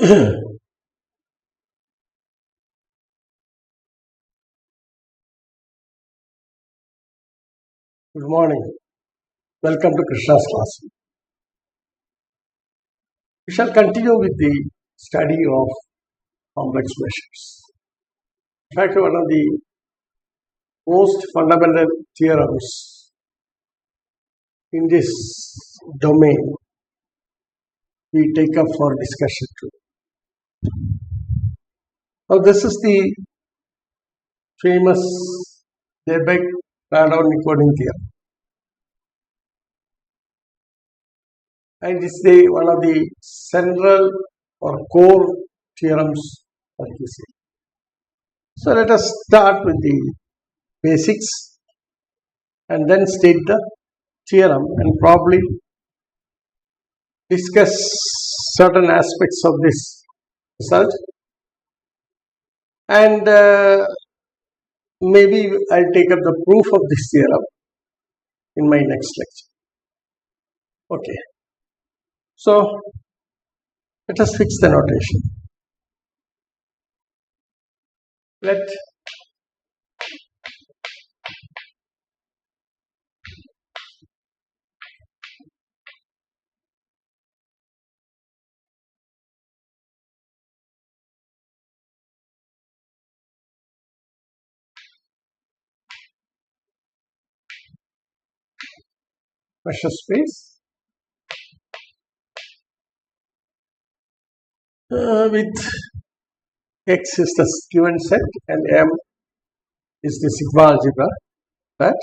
Good morning. Welcome to Krishna's class. We shall continue with the study of complex measures. In fact, one of the most fundamental theorems in this domain we take up for discussion today. Now, this is the famous Lebesgue-Radon-Nikodyn theorem. And it's one of the central or core theorems of this. So let us start with the basics and then state the theorem and probably discuss certain aspects of this result. And maybe I'll take up the proof of this theorem in my next lecture. Okay. So, let us fix the notation. Let measure space with X is the given set and M is the sigma algebra, that,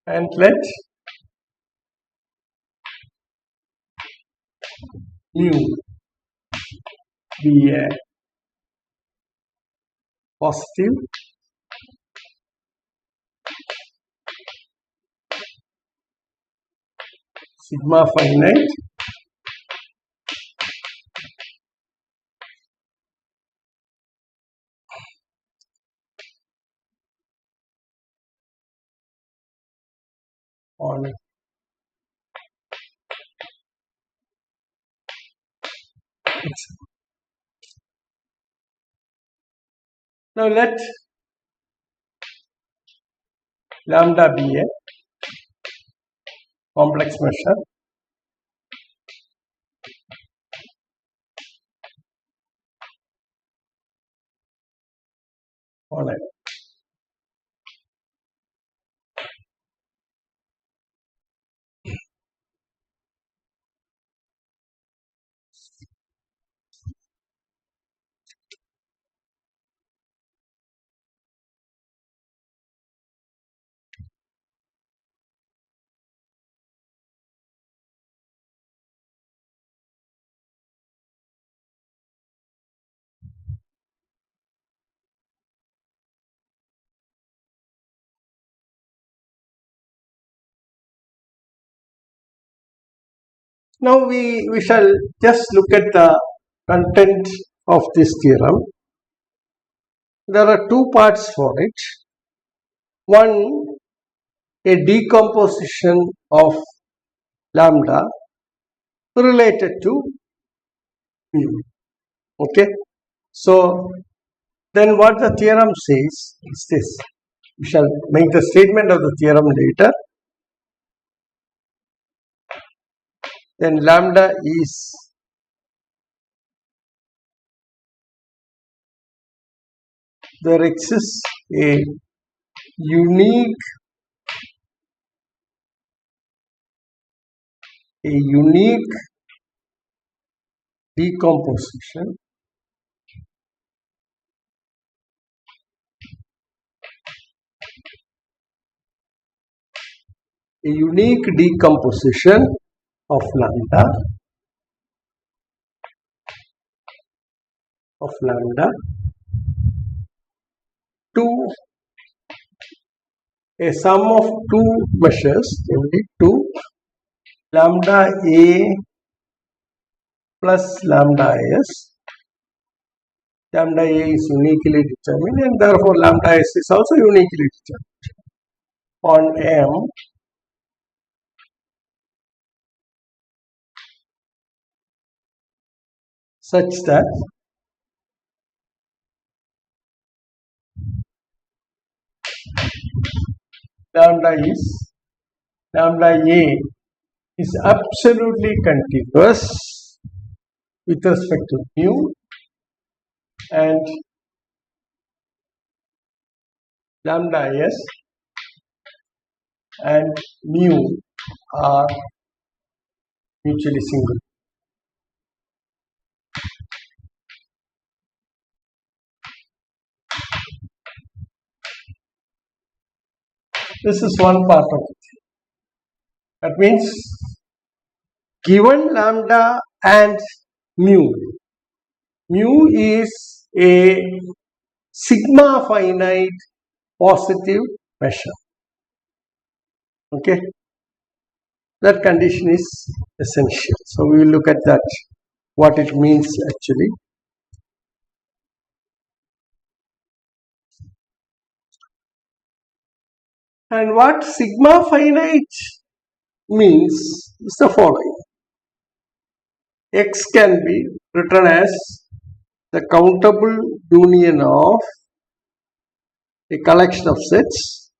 and let mu be a positive sigma finite on X. Now let lambda be a complex measure on it. Now we shall just look at the content of this theorem. There are two parts for it. One, a decomposition of lambda related to mu. Okay. So then what the theorem says is this. We shall make the statement of the theorem later. Then lambda is there exists a unique decomposition of lambda to a sum of two measures, namely to lambda a plus lambda s. Lambda a is uniquely determined and therefore lambda s is also uniquely determined on M such that lambda A is absolutely continuous with respect to mu, and lambda S and mu are mutually single. This is one part of it. That means given lambda and mu is a sigma finite positive measure. Okay, that condition is essential. So we will look at that, what it means actually. And what sigma finite means is the following. X can be written as the countable union of a collection of sets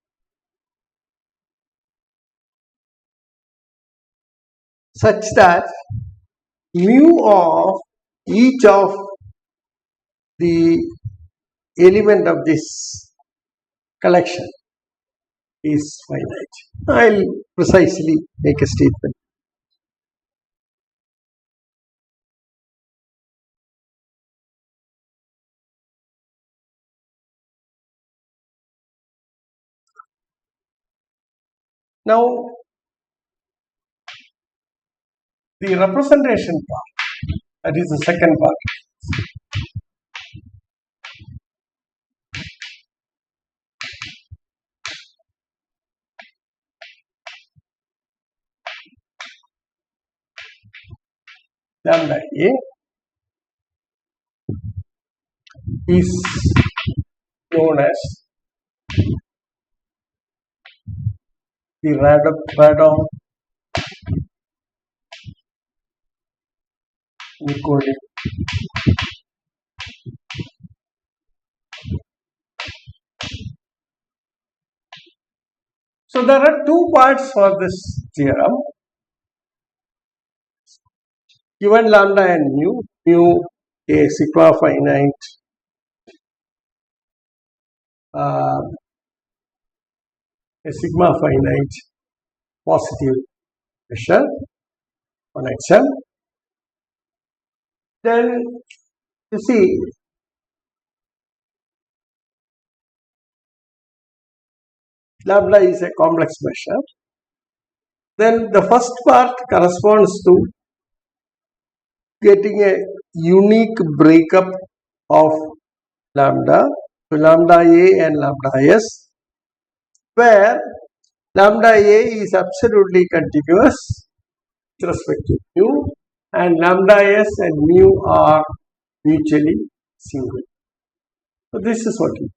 such that mu of each of the element of this collection is finite. I'll precisely make a statement. Now, the representation part, that is the second part. Lambda A is known as the Radon-Nikodyn. So there are two parts for this theorem. Given lambda and mu a sigma finite positive measure on XM. Then you see lambda is a complex measure. Then the first part corresponds to getting a unique breakup of lambda to lambda A and lambda S, where lambda A is absolutely continuous with respect to mu, and lambda S and mu are mutually single. So this is what it is.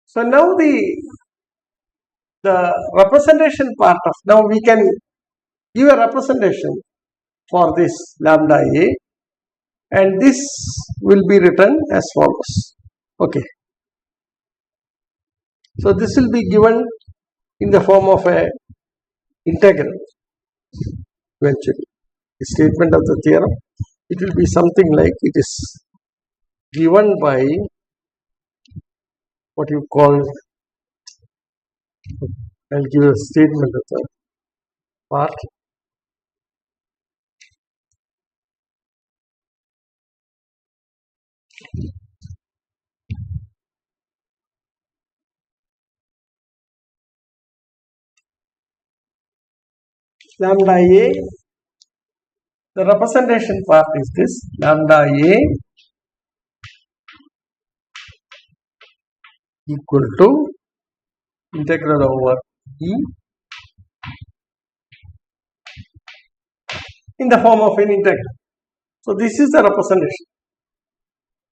So now the representation part of, now we can give a representation for this lambda A, and this will be written as follows. Okay. So this will be given in the form of a integral eventually. The statement of the theorem, it will be something like, it is given by what you call, I'll give a statement of the part. Lambda A, the representation part is this: lambda A equal to integral over E in the form of an integral. So this is the representation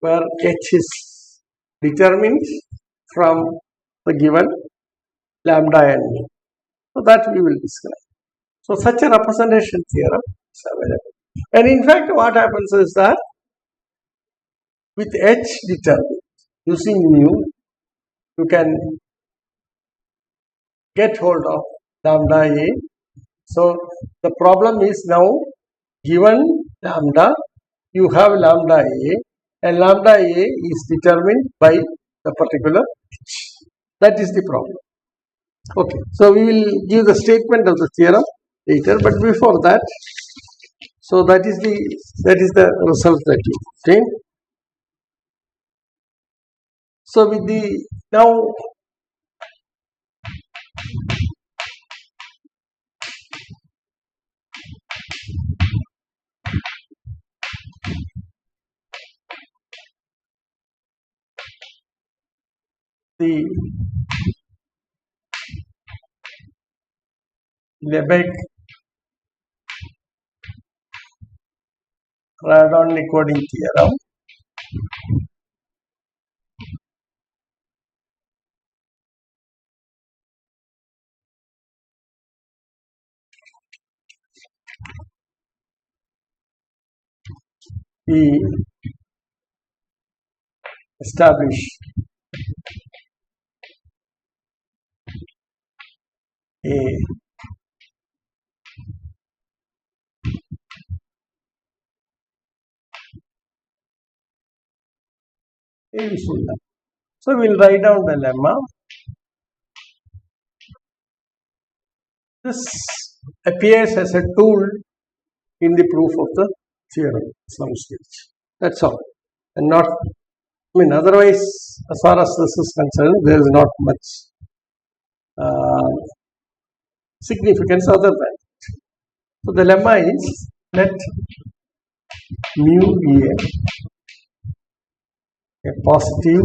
where H is determined from the given lambda and mu. So that we will describe. So such a representation theorem is available. And in fact, what happens is that with H determined using mu, you can get hold of lambda A. So the problem is now given lambda, you have lambda A, and lambda A is determined by the particular H. That is the problem. Okay, so we will give the statement of the theorem later, but before that, so that is the result that you obtain. So with the now the Lebesgue-Radon-Nikodyn theorem we establish a useful lemma. So we will write down the lemma. This appears as a tool in the proof of the theorem, some stage. That's all. And not, otherwise, as far as this is concerned, there is not much significance other than it. So the lemma is let mu be a positive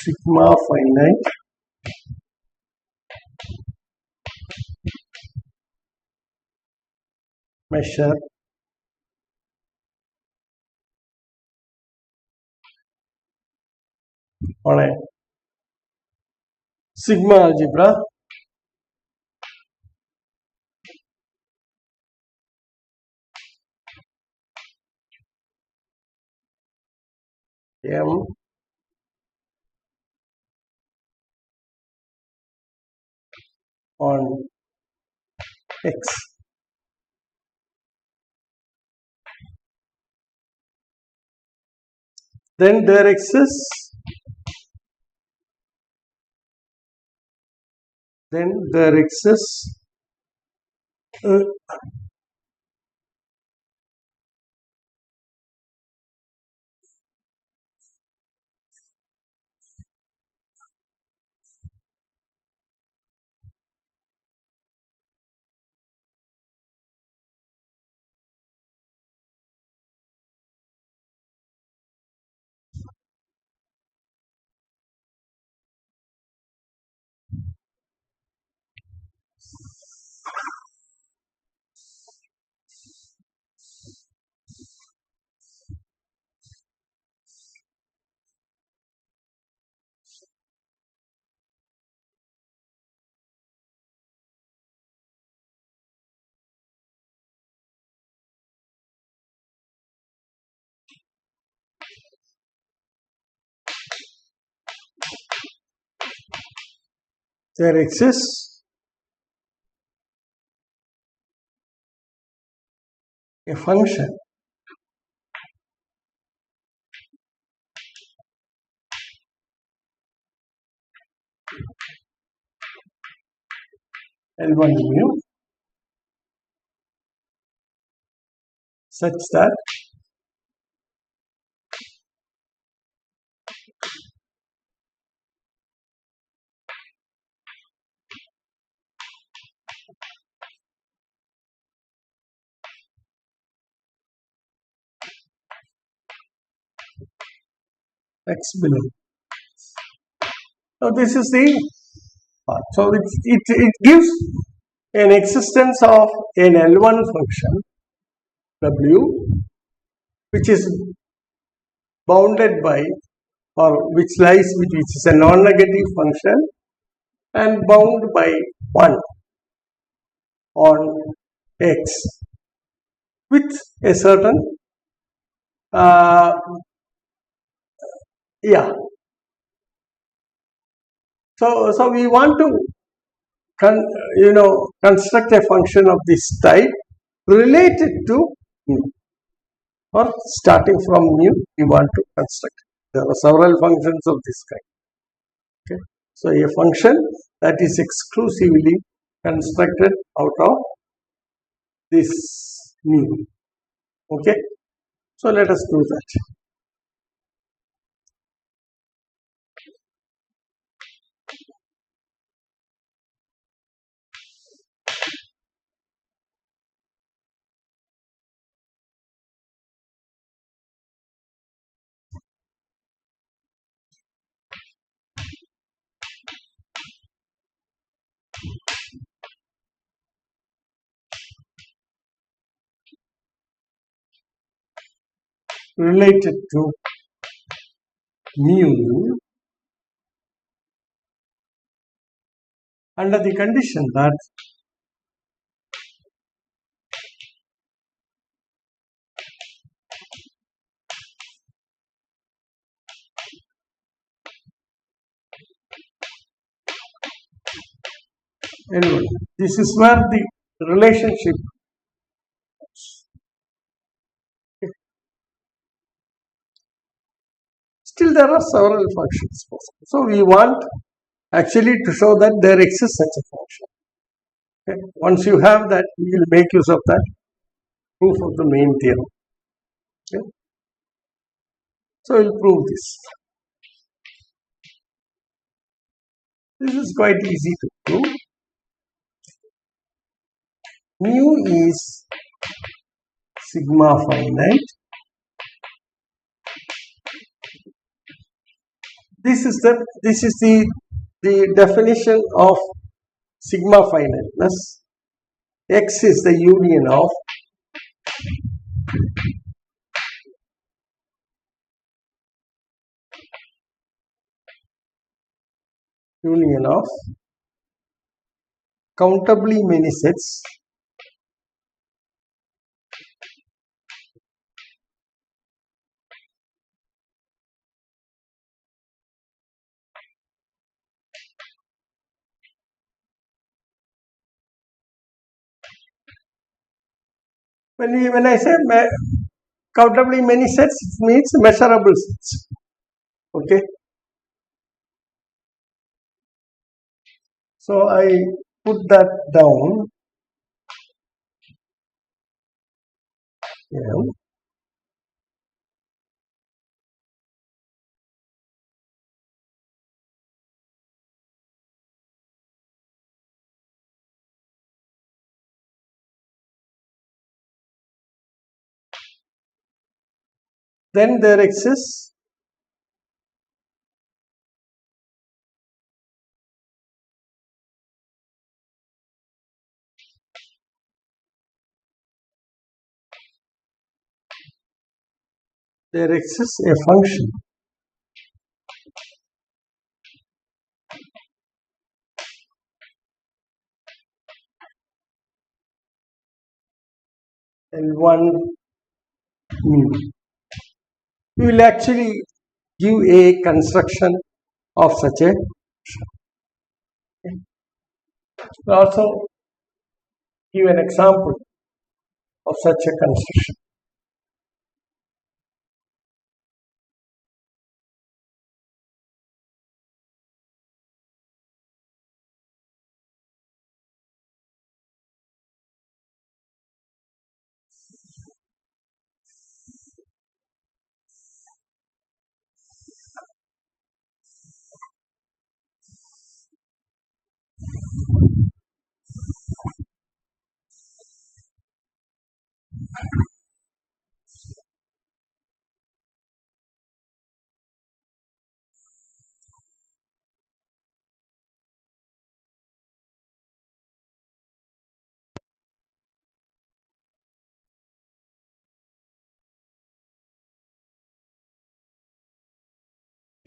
sigma finite measure on a sigma algebra M on X. Then there exists a function L1 mu such that X below. Now this is the part. So it gives an existence of an L1 function W which is bounded by or which is a non-negative function and bound by 1 on x with a certain uh, yeah. So we want to construct a function of this type related to mu, or starting from mu we want to construct. There are several functions of this kind. Okay. So a function that is exclusively constructed out of this mu. Okay. So let us do that. Related to mu under the condition that anyway, this is where the relationship. Still there are several functions possible. So we want actually to show that there exists such a function. Okay. Once you have that, we will make use of that proof of the main theorem. Okay. So we will prove this. This is quite easy to prove. Mu is sigma finite. This is the definition of sigma finiteness. X is the union of countably many sets when I say countably many sets, it means measurable sets. Okay. So I put that down. Yeah. Then there exists a function L1 mu. We will actually give a construction of such a function. Okay. We'll also give an example of such a construction.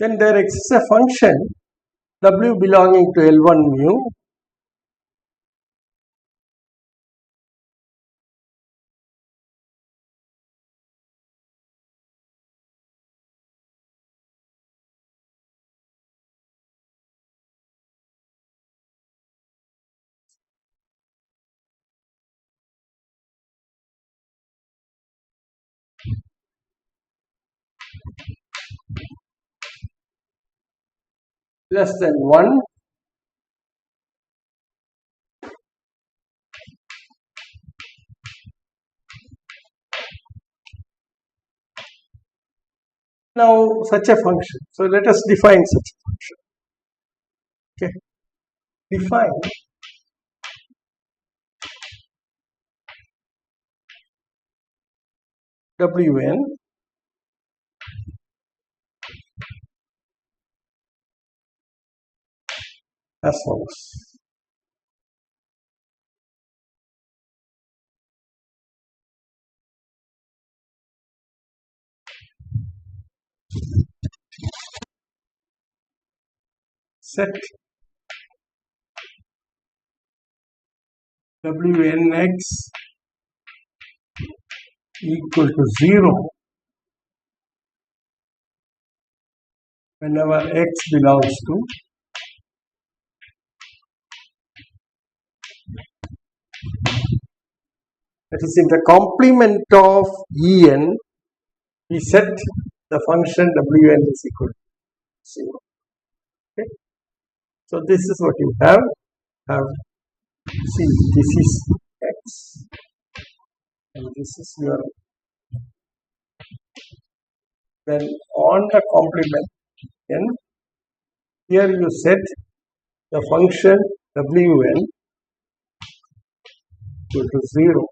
then there exists a function W belonging to L1 mu less than 1 now such a function. So let us define such a function. Okay, define Wn as follows. Set Wnx equal to 0 whenever x belongs to that is in the complement of En, we set the function Wn is equal to 0. Okay. So this is what you have. See, this is x and this is your. Then on the complement n, here you set the function Wn equal to 0,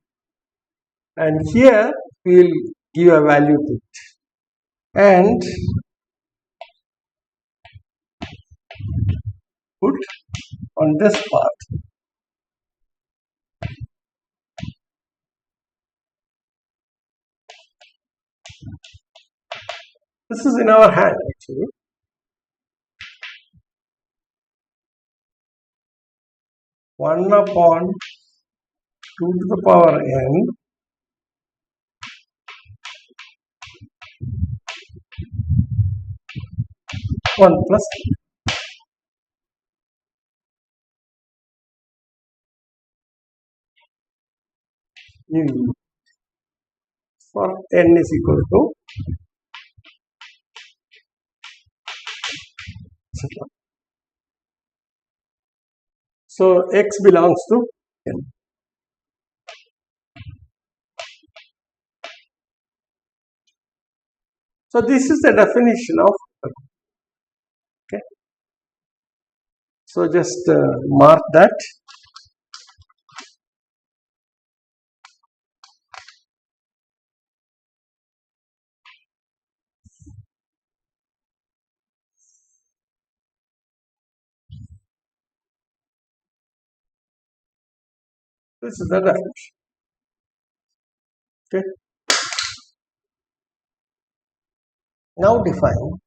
and here we will give a value to it, and put on this part this is in our hand actually. One upon 2 to the power n one plus mu for n is equal to etc. So x belongs to n. So this is the definition of. Okay. So just mark that. This is the definition. Okay. Now define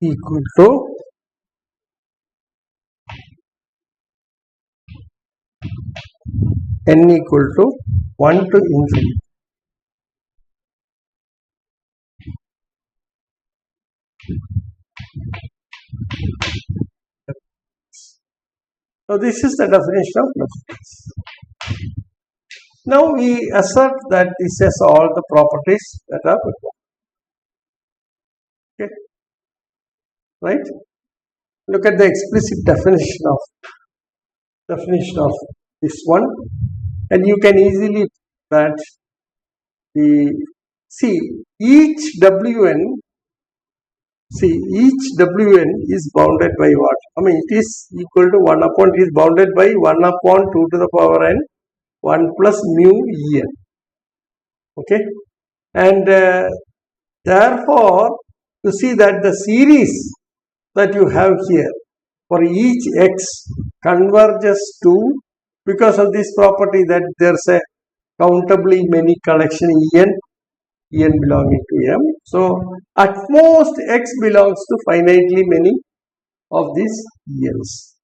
equal to n equal to 1 to infinity. So this is the definition of Lebesgue. Now we assert that this has all the properties that are required. Okay, right? Look at the explicit definition of this one, and you can easily that each Wn is bounded by what? I mean, it is equal to 1 upon, it is bounded by 1 upon 2 to the power n 1 plus mu En. Okay, and Therefore, you see that the series that you have here for each x converges to, because of this property that there's a countably many collection en belonging to m. So, at most x belongs to finitely many of these ens,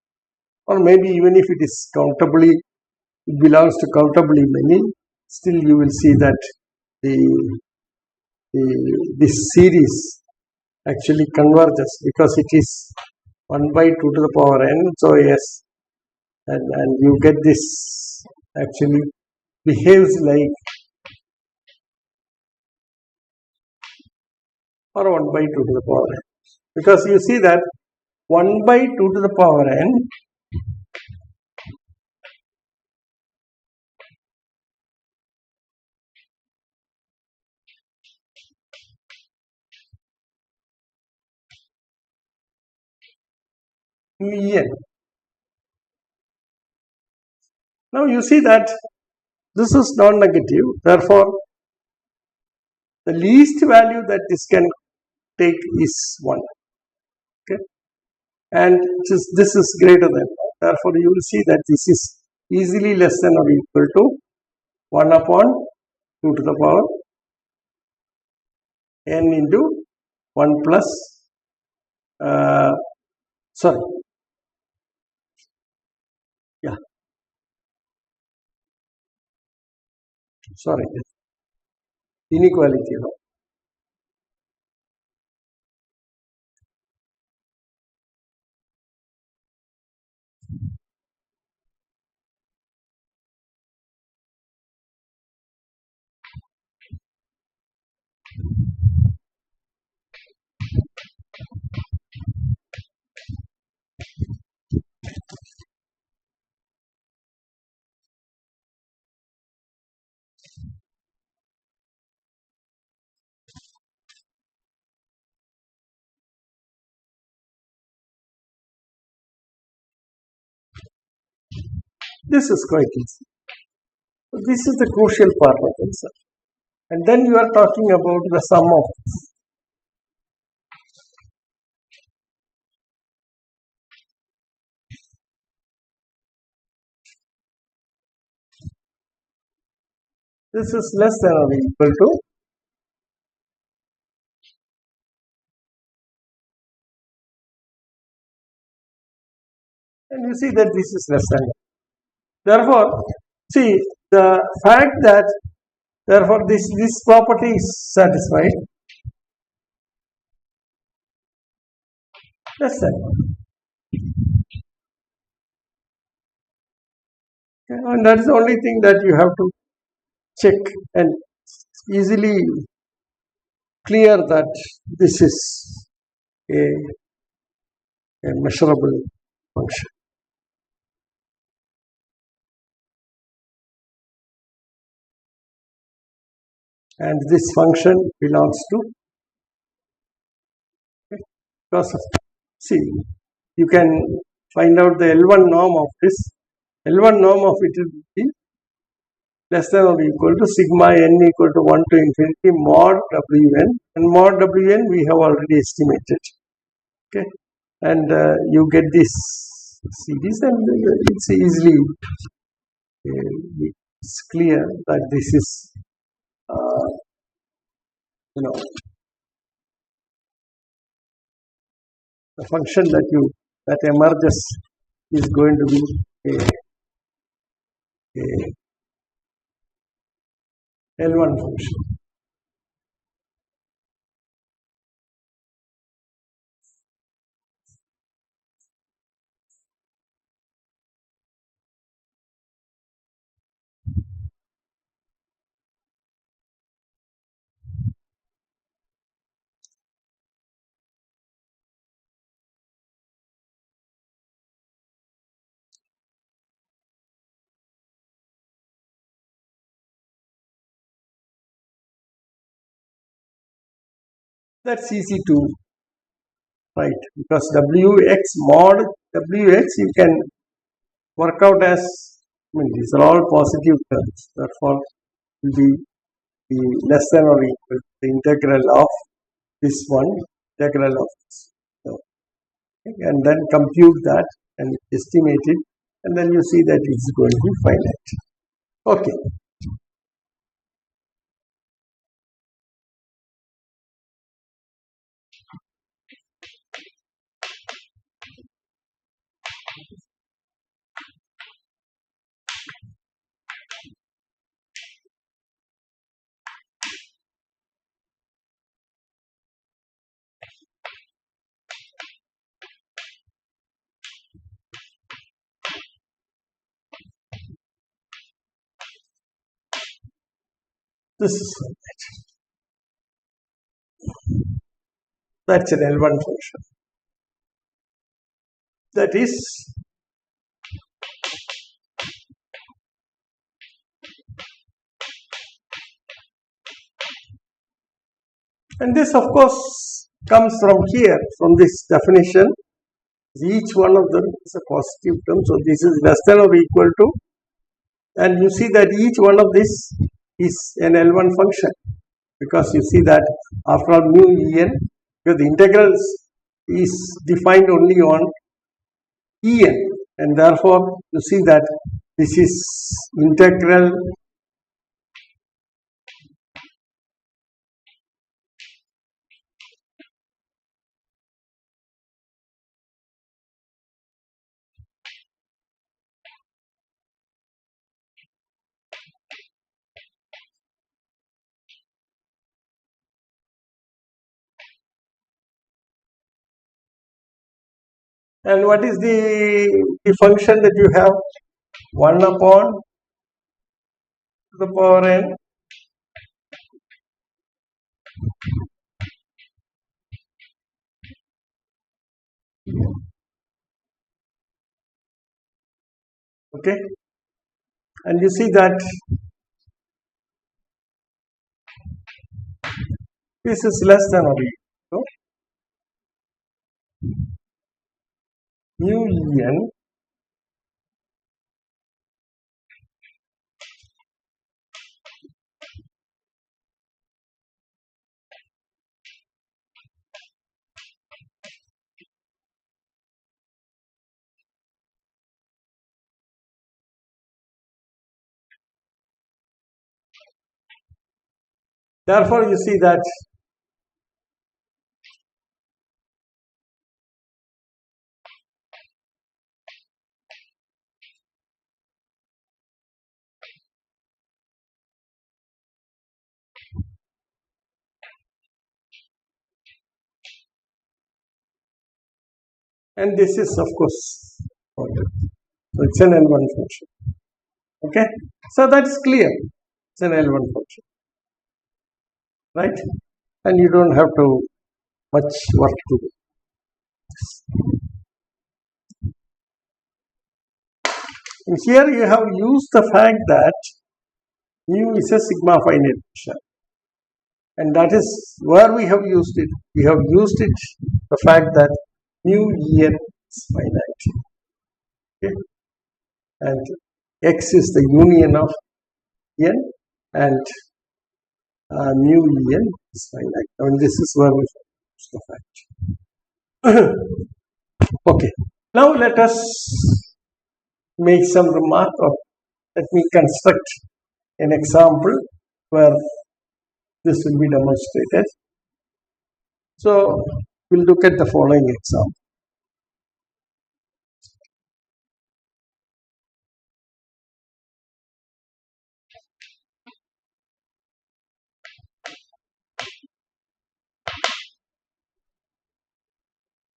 or maybe even if it is countably, it belongs to countably many, still you will see that this series actually converges because it is 1 by 2 to the power n. So yes, and you get this actually behaves like, or 1 by 2 to the power n, because you see that 1 by 2 to the power n en. Now you see that this is non-negative, therefore the least value that this can take is 1. Okay, and this is greater than 1. Therefore you will see that this is easily less than or equal to 1 upon 2 to the power n into 1 plus inequality. This is quite easy. This is the crucial part of answer. And then you are talking about the sum of this. This is less than or equal to and you see that this is less than. Therefore, see the fact that therefore this property is satisfied, less than. Okay, and that is the only thing that you have to check and easily clear that this is a measurable function. And this function belongs to, because of, see, you can find out the L1 norm of this. L1 norm of it will be less than or equal to sigma n equal to 1 to infinity mod Wn, and mod Wn we have already estimated. Okay, and you get this series, and it's easily it's clear that this is the function that emerges is going to be a L1 function. That's easy to write, because Wx mod Wx you can work out as, these are all positive terms, therefore will be less than or equal to the integral of this one integral of this. So, and then compute that and estimate it, and then you see that it's going to be finite. Okay. This is finite. That's an L1 function. That is and this of course comes from here, from this definition. Each one of them is a positive term, so this is less than or equal to, and you see that each one of this is an L1 function, because you see that after all mu En, because the integrals is defined only on En, and therefore you see that this is integral and what is the function that you have? 1 upon the power n okay, and you see that this is less than or equal to mu En therefore you see that and this is of course ordered. So it's an L1 function. Okay, so that's clear. It's an L1 function, right? And you don't have to much work to do. And here you have used the fact that mu is a sigma finite function, and that is where we have used it. We have used it the fact that mu En is finite. Okay, and x is the union of n, and mu En is finite. And this is where we use the fact. Okay, now let us make some remark, or let me construct an example where this will be demonstrated. So we'll look at the following example.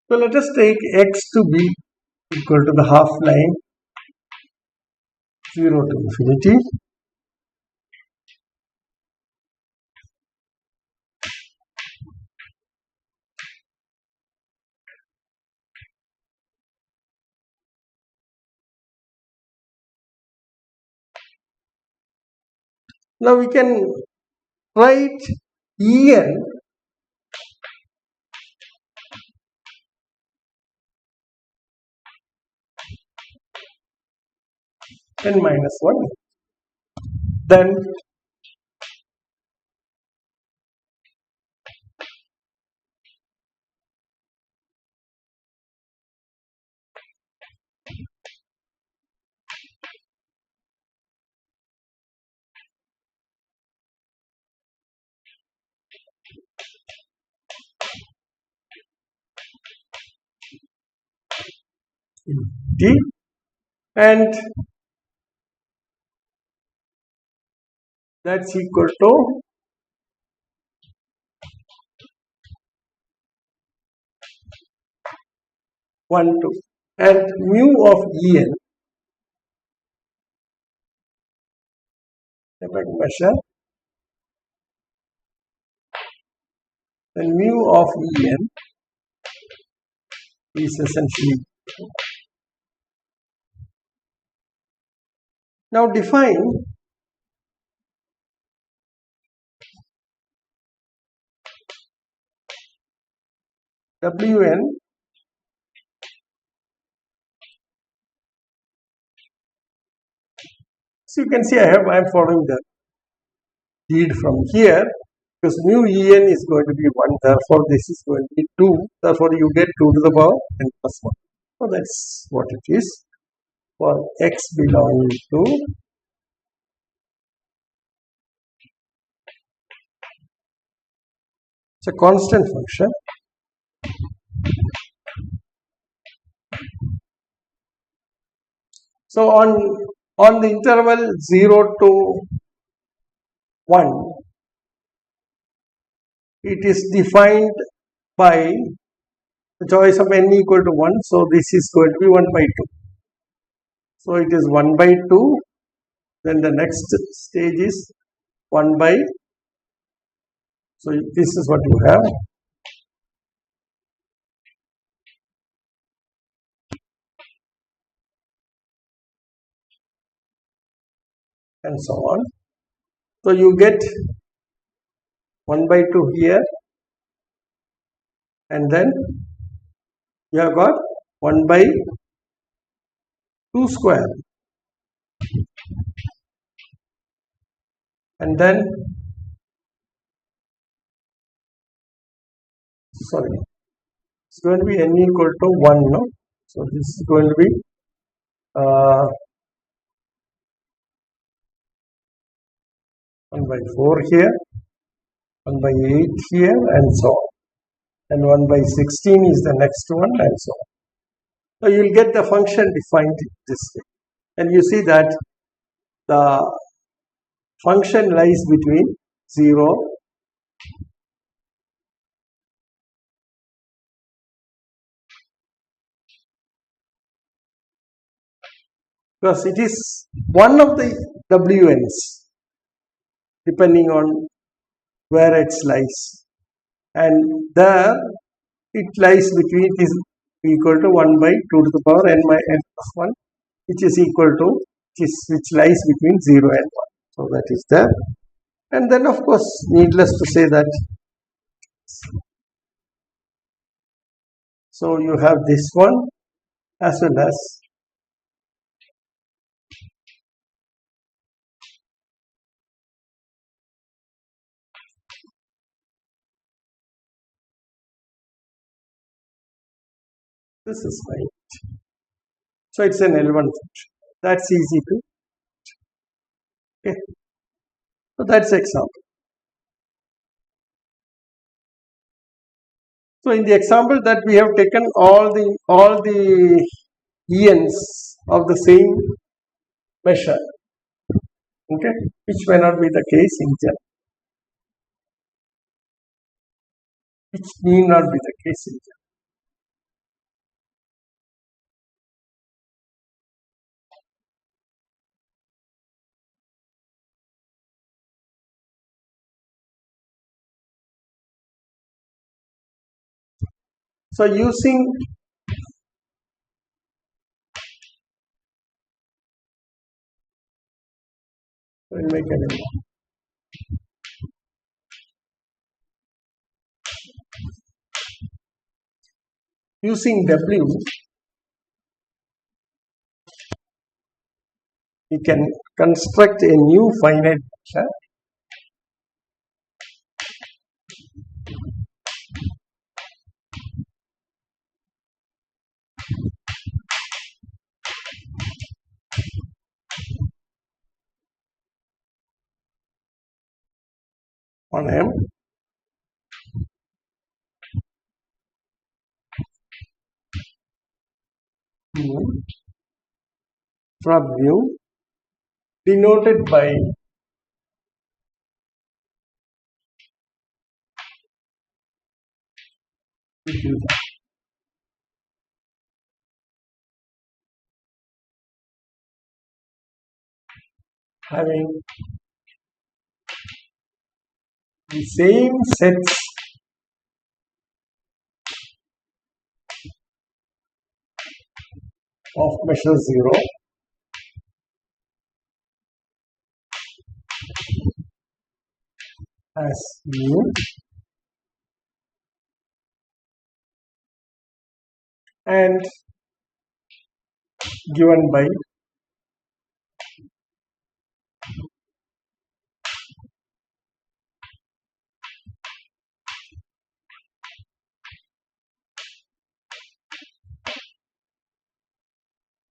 So let us take x to be equal to the half line 0 to infinity. Now we can write En n minus 1. Then in T, and that's equal to 1, 2. And mu of En, if I measure, then mu of En is essentially. Now define Wn. So you can see I am following the lead from here, because mu En is going to be 1, therefore this is going to be 2, therefore you get 2 to the power n plus 1. So that's what it is for x belonging to it's a constant function. So on the interval 0 to 1, it is defined by the choice of n equal to 1. So this is going to be 1 by 2. So it is 1 by 2. Then the next stage is 1 by. So this is what you have. And so on. So you get 1 by 2 here, and then you have got 1 by 2 square, and then it's going to be n equal to 1, no? So this is going to be 1 by 4 here, 1 by 8 here, and so on. And 1 by 16 is the next one, and so on. So you will get the function defined this way. And you see that the function lies between 0 because it is one of the Wn's depending on where it lies, and there it lies between, it is equal to 1 by 2 to the power n plus 1, which is equal to, which lies between 0 and 1. So that is there. And then of course, needless to say that, so you have this one as well as this is right. So it's an L1 function. That's easy to. Okay. So that's example. So in the example that we have taken all the ENs of the same measure, okay, which may not be the case in general. Which need not be the case in general. So using we'll make an using W, we can construct a new finite measure on M, mu from mu denoted by tilde. Having the same sets of measure 0 as mu and given by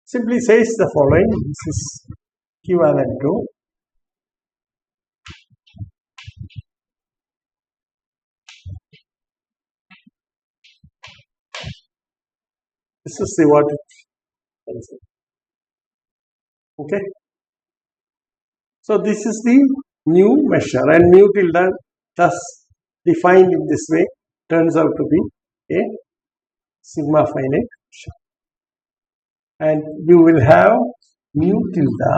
simply says the following. This is equivalent to this is the what it is. Okay. So this is the new measure, and mu tilde thus defined in this way turns out to be a sigma finite measure. And you will have mu tilde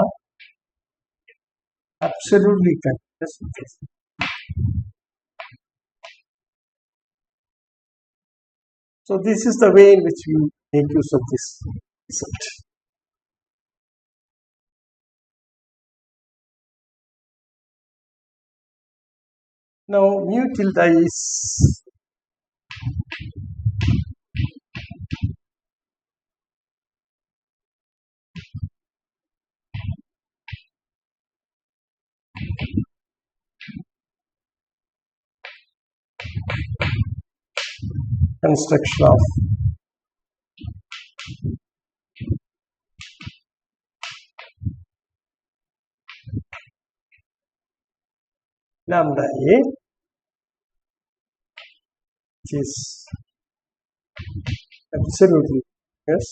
absolutely continuous. So this is the way in which we make use of this result. Now mu tilde is construction of lambda A, which is absolutely yes,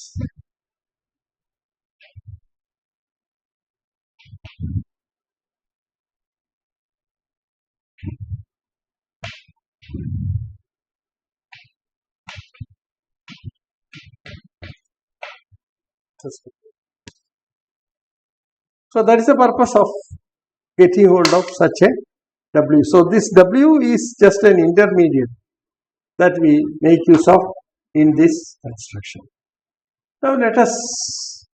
so that is the purpose of getting hold of such a W. So this W is just an intermediate that we make use of in this construction. Now let us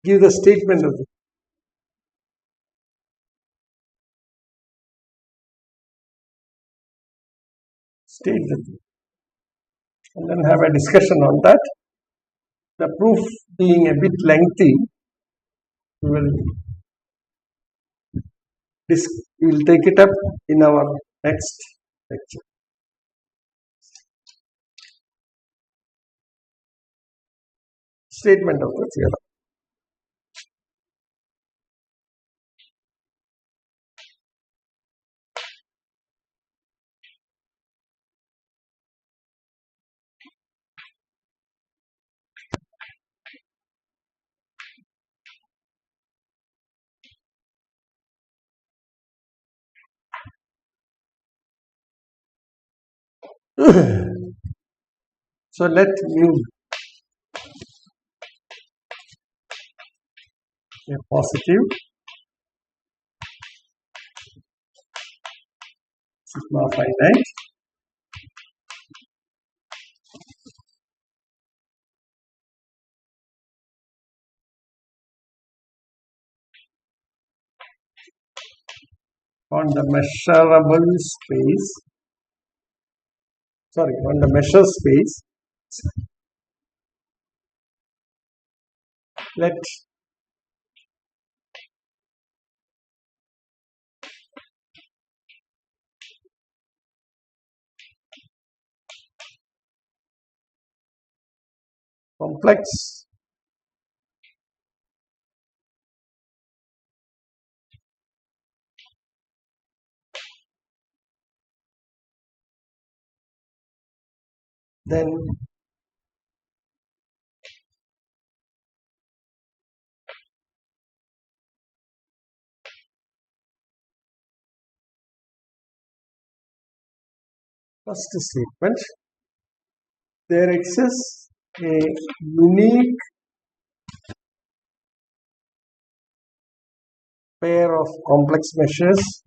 give the statement of the statement and then have a discussion on that. The proof being a bit lengthy, we will take it up in our next lecture. Statement of the theorem. So let mu a positive sigma finite on the measurable space, on the measure space, let complex then First statement, there exists a unique pair of complex measures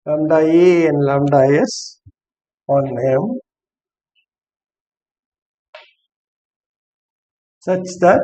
lambda A and lambda S on M such that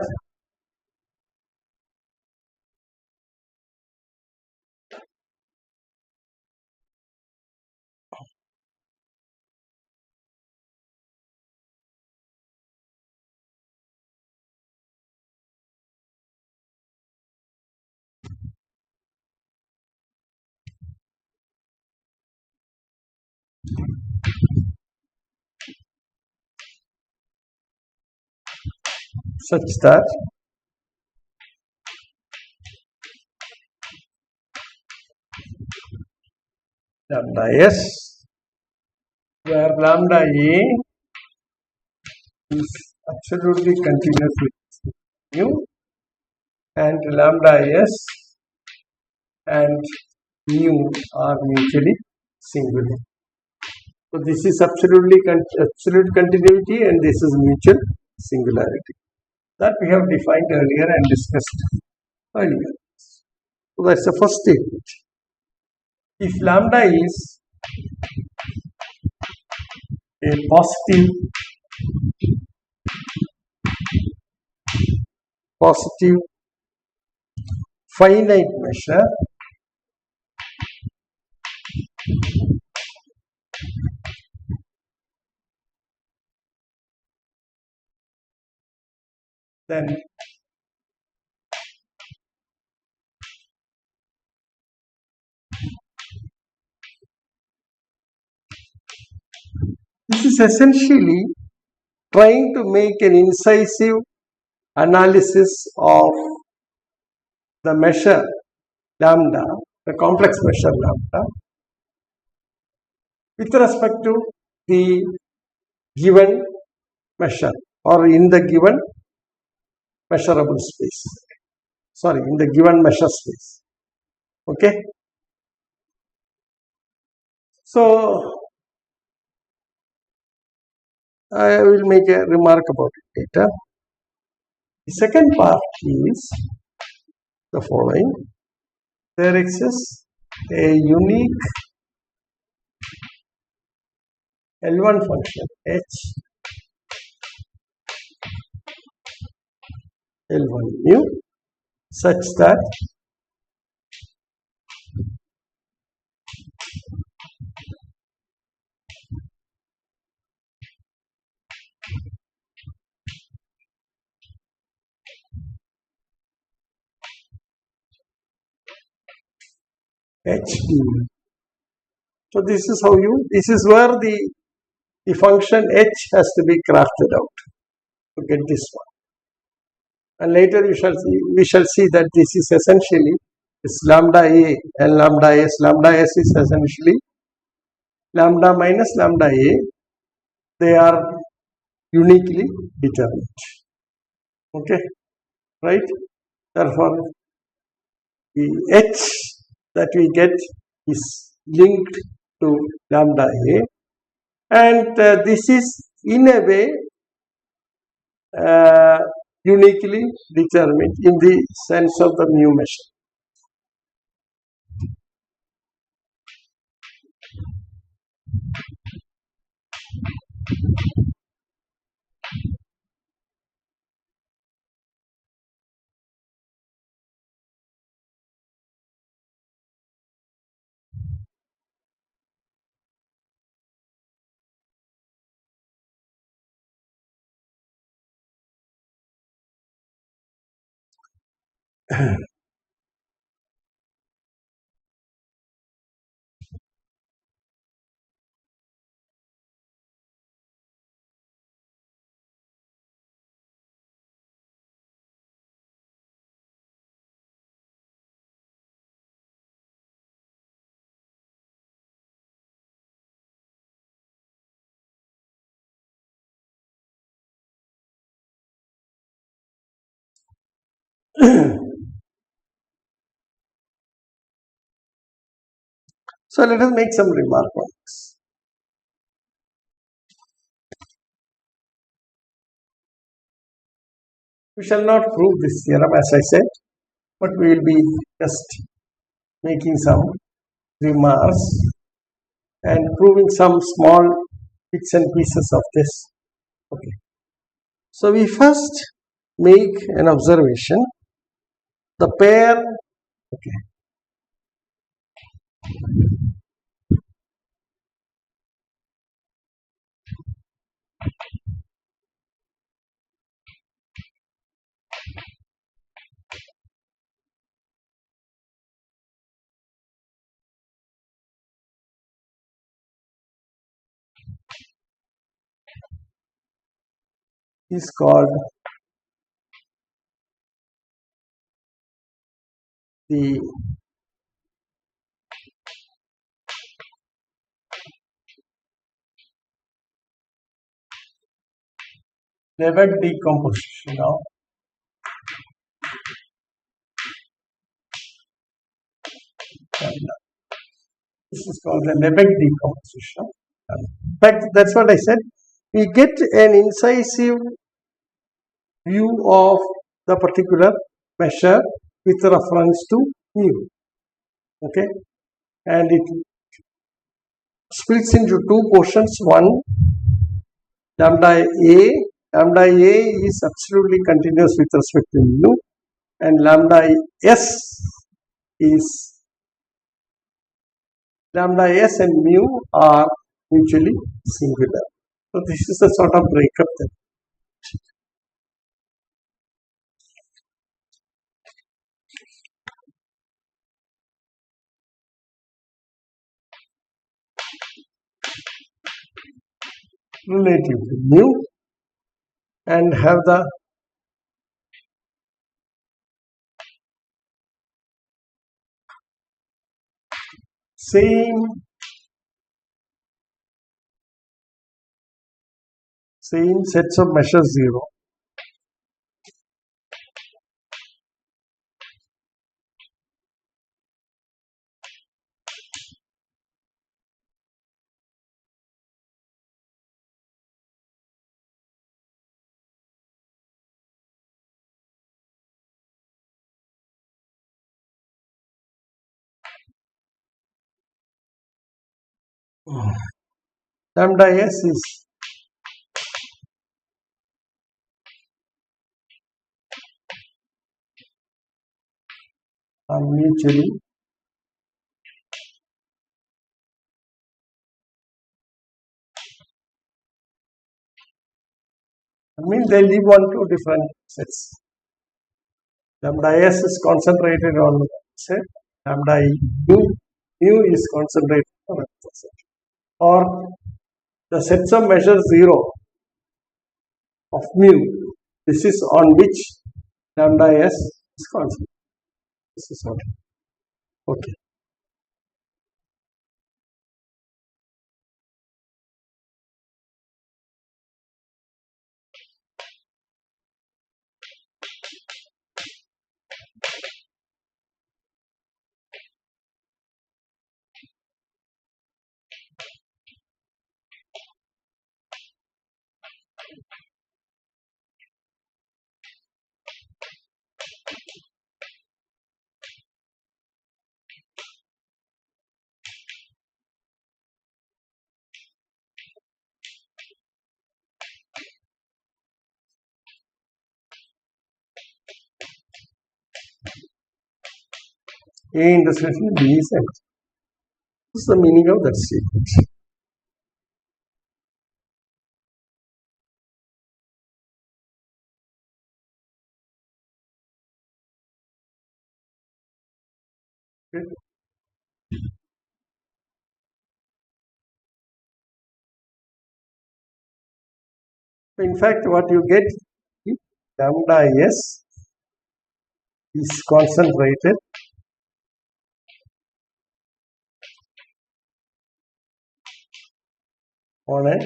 lambda S, where lambda A is absolutely continuous with mu and lambda S and mu are mutually singular. So this is absolute continuity and this is mutual singularity that we have defined earlier and discussed earlier. So that's the first statement. If lambda is a positive finite measure, then this is essentially trying to make an incisive analysis of the measure lambda, the complex measure lambda, with respect to the given measure or in the given measurable space. Sorry, in the given measure space. Okay. So I will make a remark about it later. The second part is the following. There exists a unique L1 function h L1 mu such that h mu. So this is where the function h has to be crafted out to get this one. And later we shall see that this is essentially this lambda a and lambda s. Lambda s is essentially lambda minus lambda a. They are uniquely determined. Okay, right? Therefore, the h that we get is linked to lambda a, and this is in a way uniquely determined in the sense of the mu measure. So let us make some remark on this. We shall not prove this theorem as I said, but we will be just making some remarks and proving some small bits and pieces of this. Okay. So we first make an observation. The pair, okay, is called the Lebesgue decomposition of lambda. This is called the Lebesgue decomposition. In fact, that's what I said. We get an incisive view of the particular measure with reference to mu. Okay, and it splits into two portions. One, lambda A. Lambda A is absolutely continuous with respect to mu, and lambda S is lambda S and mu are mutually singular. So this is a sort of breakup then. Relative to mu and have the same sets of measures 0. Lambda S is mutually they live on two different sets. Lambda S is concentrated on one set, lambda mu is concentrated on another set. Or the sets of measures 0 of mu, this is on which lambda S is concentrated. This is what. Okay. A intersection B is empty. This is the meaning of that statement. Okay. In fact, what you get, lambda S is concentrated on a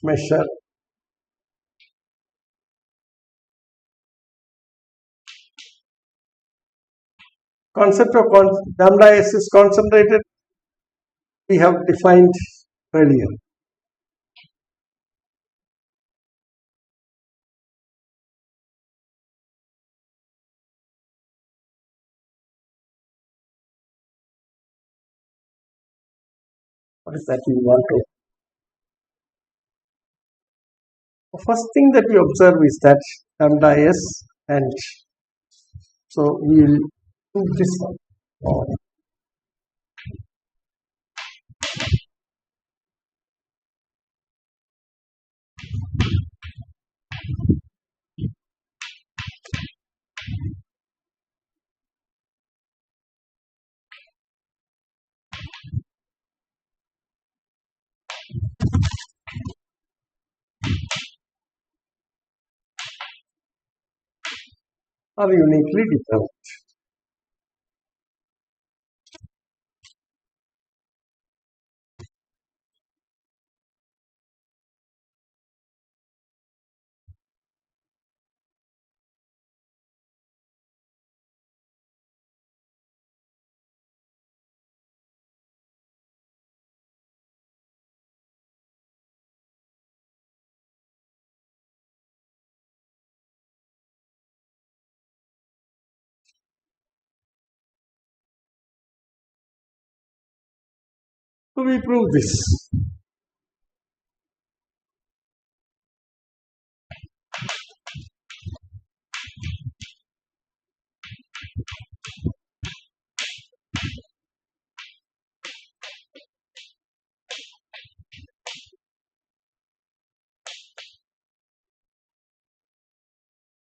measure concept of lambda s is concentrated we have defined earlier. What is that we want to? The first thing that we observe is that lambda s, and so we will do this one. Are uniquely determined. So we prove this.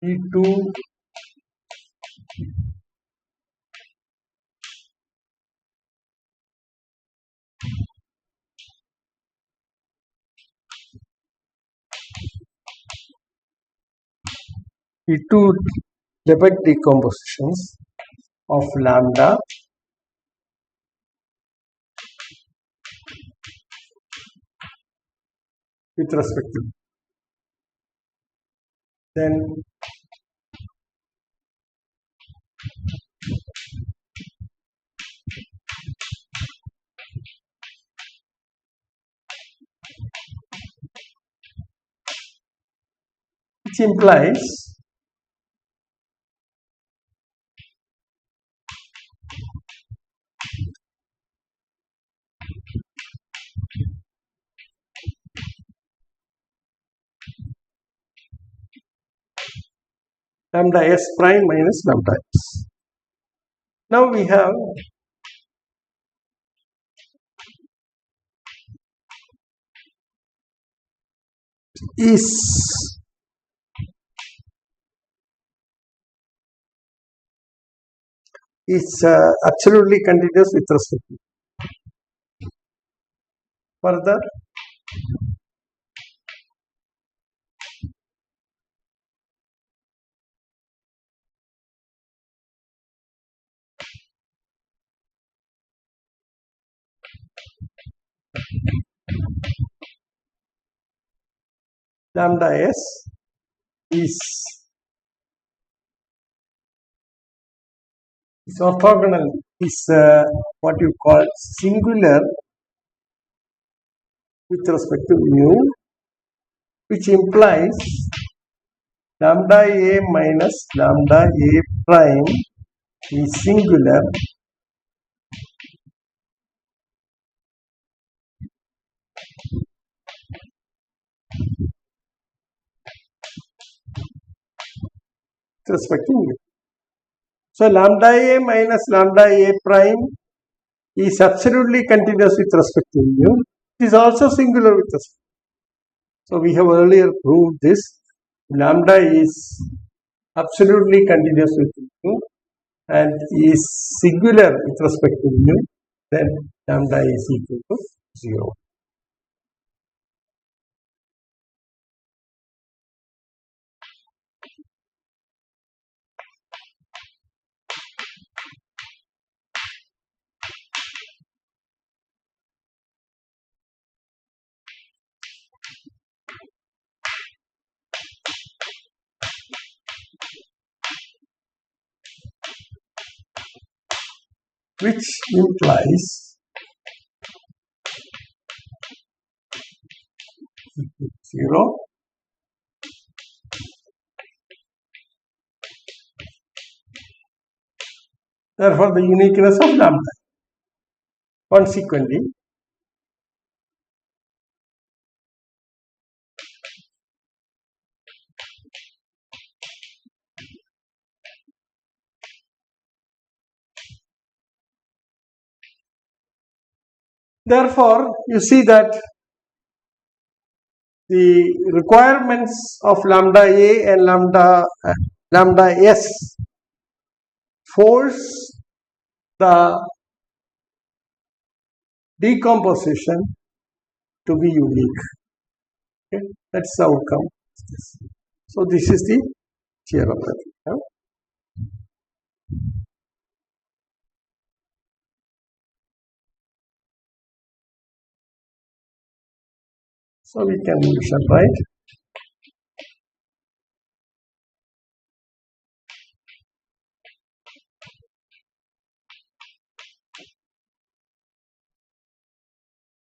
E2 E2 Lebesgue decompositions of lambda with respect to then which implies lambda s prime minus lambda s. Now we have is absolutely continuous with respect to. Further, lambda s is orthogonal, is what you call singular with respect to mu, which implies lambda a minus lambda a prime is singular with respect to mu. So lambda a minus lambda a prime is absolutely continuous with respect to mu. It is also singular with respect. So we have earlier proved this. Lambda is absolutely continuous with mu and is singular with respect to mu. Then lambda is equal to 0. which implies 0. Therefore, the uniqueness of lambda. Consequently, you see that the requirements of lambda A and lambda S force the decomposition to be unique. Okay? That's the outcome. So this is the theorem. So we shall write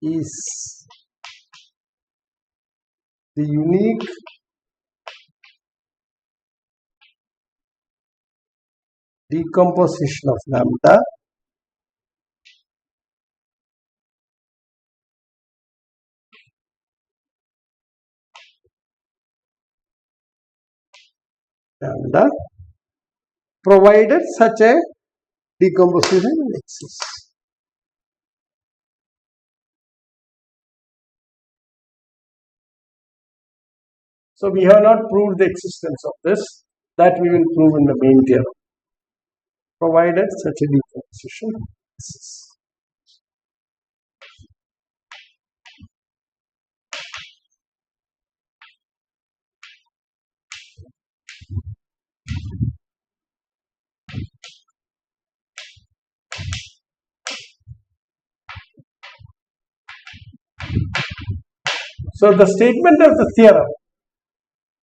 is the unique decomposition of lambda provided such a decomposition exists. So we have not proved the existence of this. That we will prove in the main theorem. Provided such a decomposition exists. So the statement of the theorem.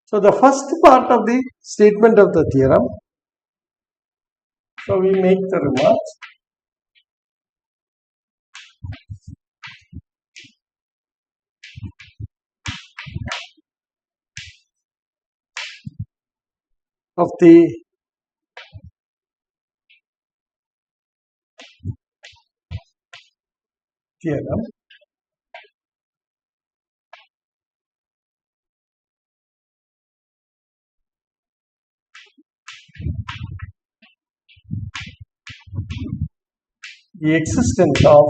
So the first part of the statement of the theorem. So we make the remarks. Of the theorem. The existence of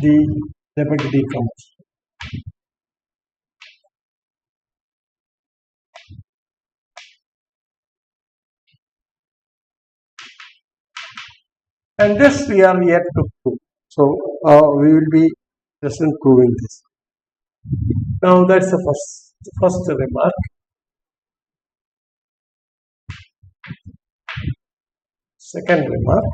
the Lebesgue decomposition. And this we are yet to prove. So we will be just proving this. Now that's the first remark. Second remark.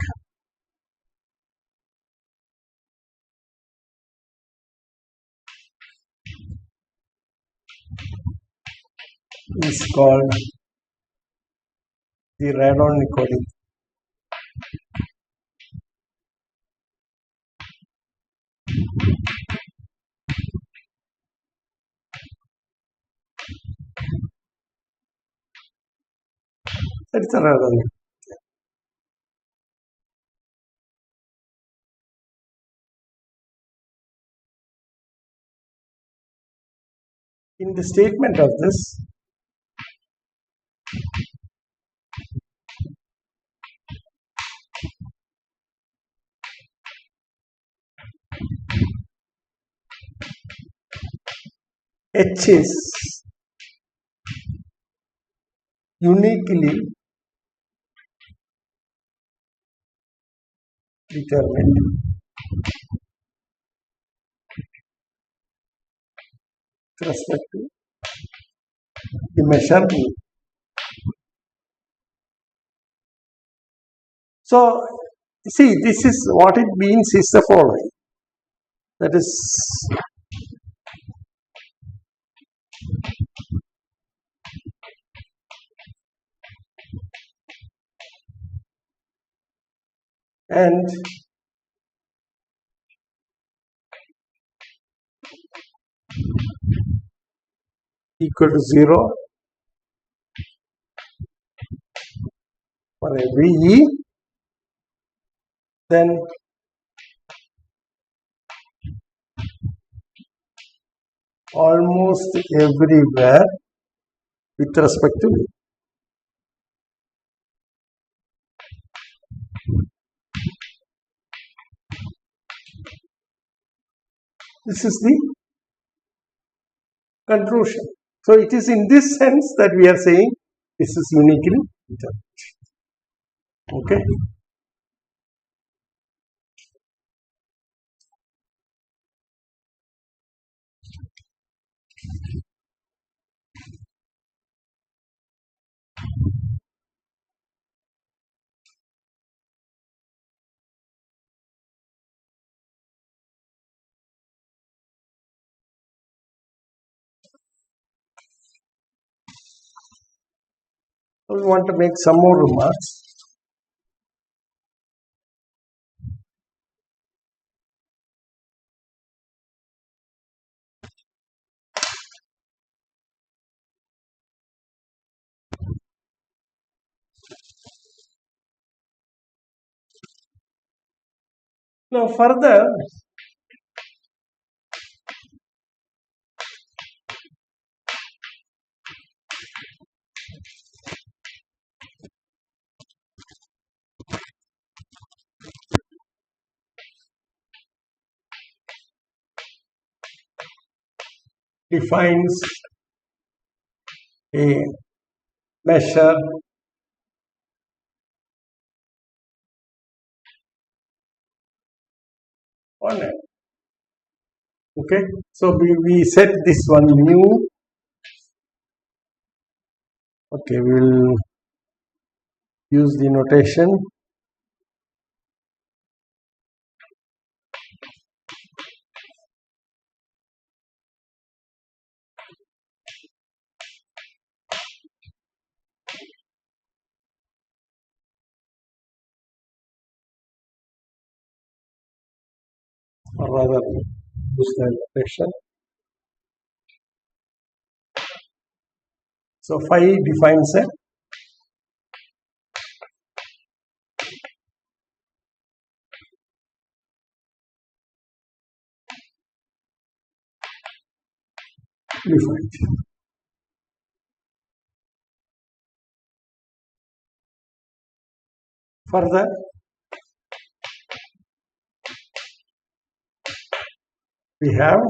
Is called the Radon-Nikodyn. That's the Radon-Nikodyn. In the statement of this, H is uniquely determined with respect to the measure E. So, see, this is what it means is the following. That is, and equal to 0 for every E, then almost everywhere with respect to E. This is the conclusion. So it is in this sense that we are saying this is uniquely determined. Okay. We want to make some more remarks. Now further, defines a measure on it. Okay, so we set this one mu. Okay, we will use the notation or rather use the notation. So phi defines a defined. Further, we have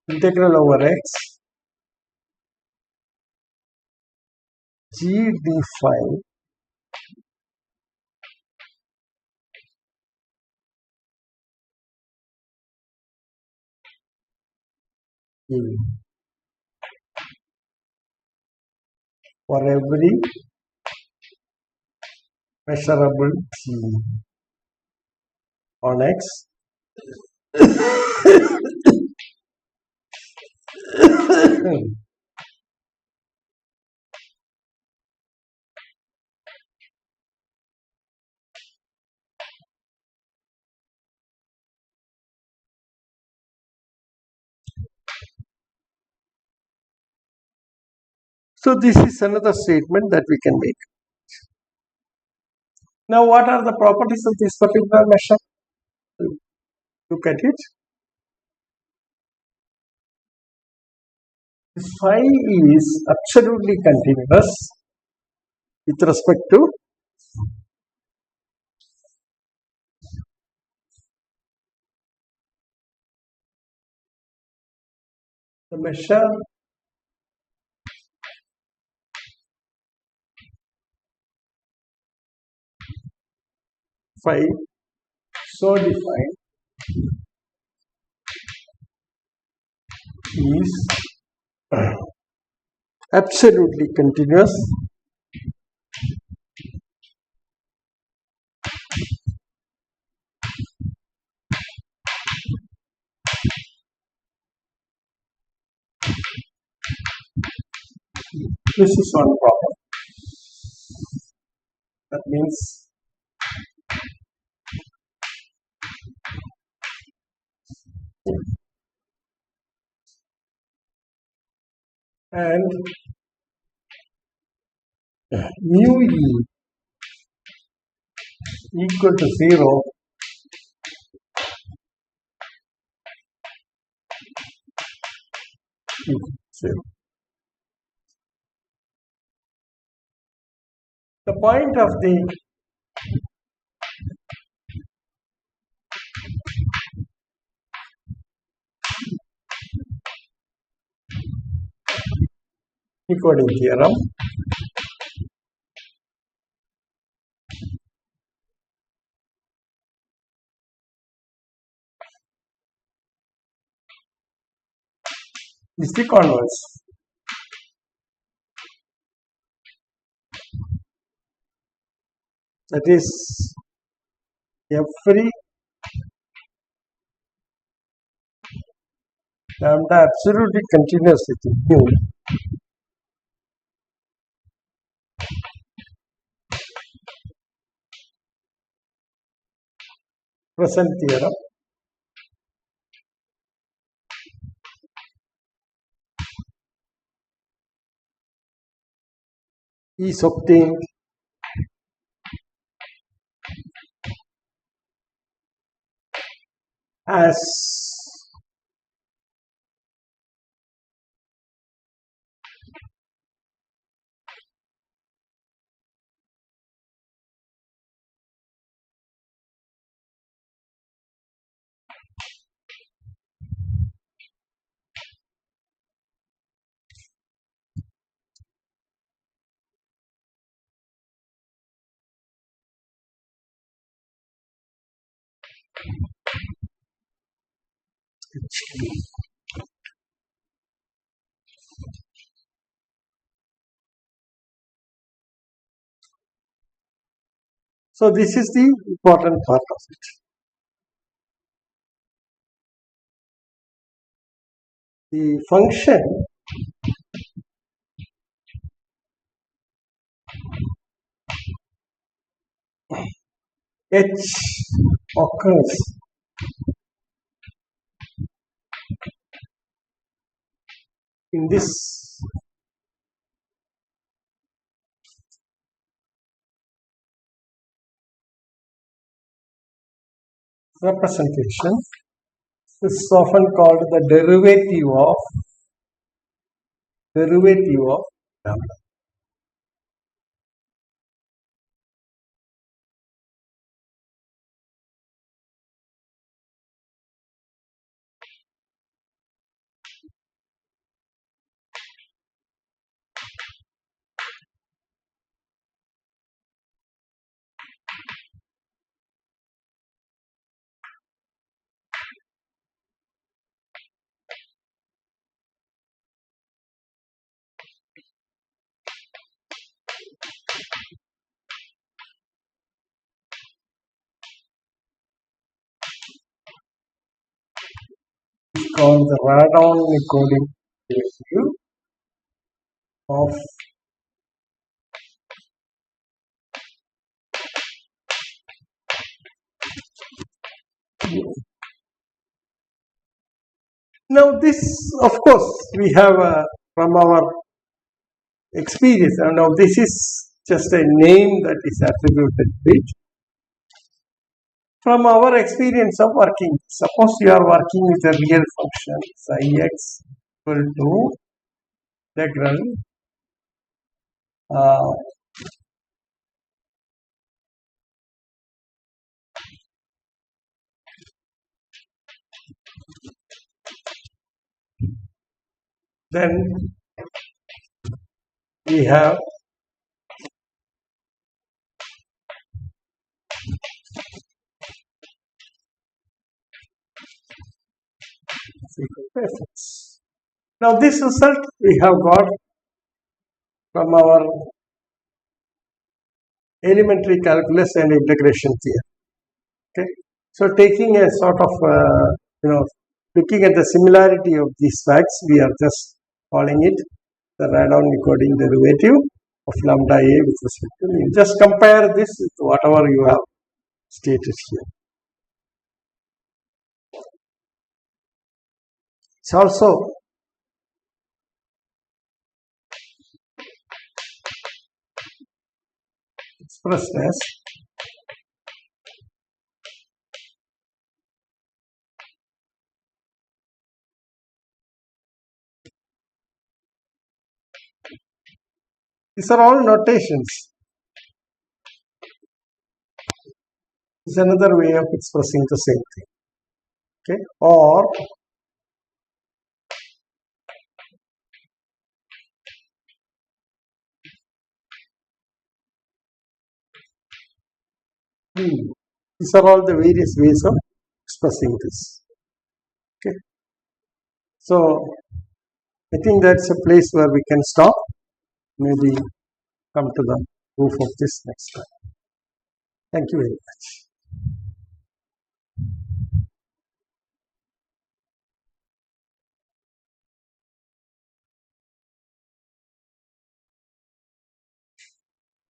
integral over x g d phi for every measurable t on x So this is another statement that we can make. Now what are the properties of this particular measure? Look at it. Phi is absolutely continuous with respect to the measure phi so defined is absolutely continuous This is one problem. That means and mu e equal to 0 0. The point of the Nikodyn theorem is the converse. That is, every lambda absolutely continuous with mu present theorem is obtained as so this is the important part of it. The function h occurs in this representation. This is often called the derivative of lambda. It's called the Radon-Nikodyn derivative of now this, of course, we have from our experience. Now this is just a name that is attributed to it. From our experience of working, suppose you are working with a real function psi x equal to integral then we have fx. Now this result we have got from our elementary calculus and integration theory. Okay, so taking a sort of looking at the similarity of these facts, we are just calling it the Radon-Nikodyn derivative of lambda a with respect to mu. Just compare this with whatever you have stated here. It's also expressed as these are all notations. Is another way of expressing the same thing. Okay, or these are all the various ways of expressing this. Okay, so I think that's a place where we can stop. Maybe come to the proof of this next time. Thank you very much.